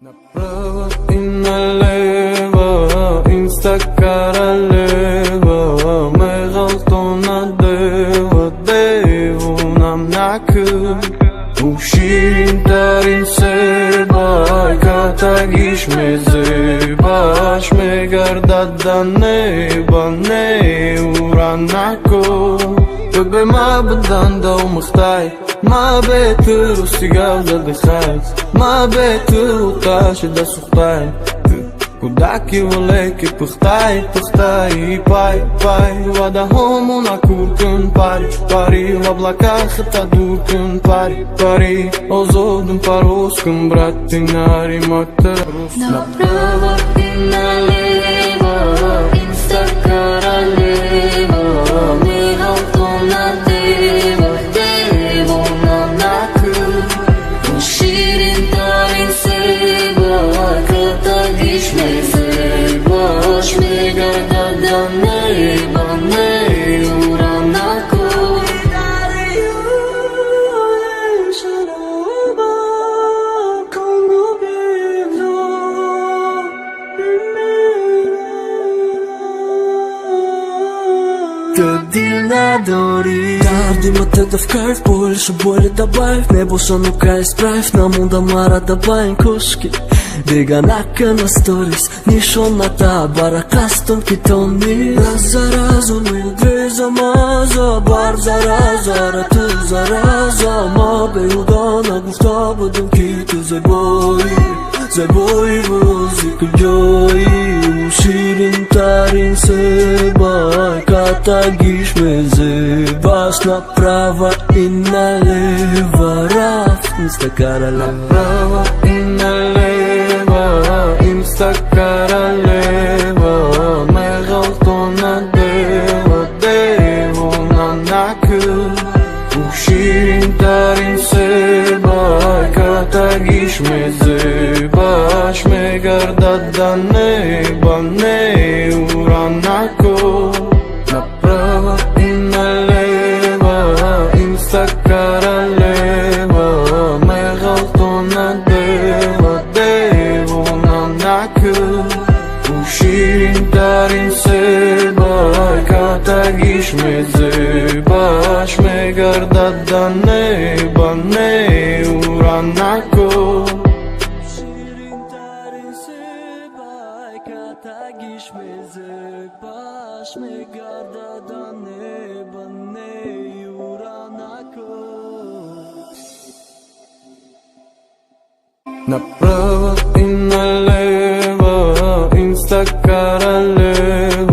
Направо и налево, инстакара лево, мегалто надево, дево нам накъм. Уширин тарин себай, катагиш ме зебаш, ме гардада неба, не уранако. Bebe ma bedan da umıhtay Ma betir u sigav da dikhat Ma betir u tash da suhtay Kudaki voleki pıhtay Pıhtay pay pay Vada homuna kurkun pari Pari vablaka khta durkun pari Pari ozodun paroskun bratin nari makta Направо и налево, инстакара лево, мигалто надево, дево нам накъм. Уширин тарин себай, катагиш ме зебаш, ме гардада неба, не уранако. Дори Дардимата да вкарай в больше боли добавь Небо шанука изправь на мунда мара добавим кошки Деганака на сторис Нишоната бара кастом китони Разаразо ми две замаза Бар зараза рату зараза Ма бе удана гуфта бъдем кито Забой вози кълджой Уширин тарин себай Катагиш ме зебаш Направо и налево Раф инстакара Направо и налево, инстакара лево, мегалто надево, дево нам накъм. Уширин тарин себай, катагиш ме зебаш, ме гардада неба, не уранако. Направо и налево, инстакара лево, мегалто надево, дево нам накъм. Уширин тарин себай, катагиш ме зебаш, ме гардада неба, не уранако. Уширин тарин себай Катагиш ме зебаш Ме гардада неба не уранако Направо и налево, инстакара лево,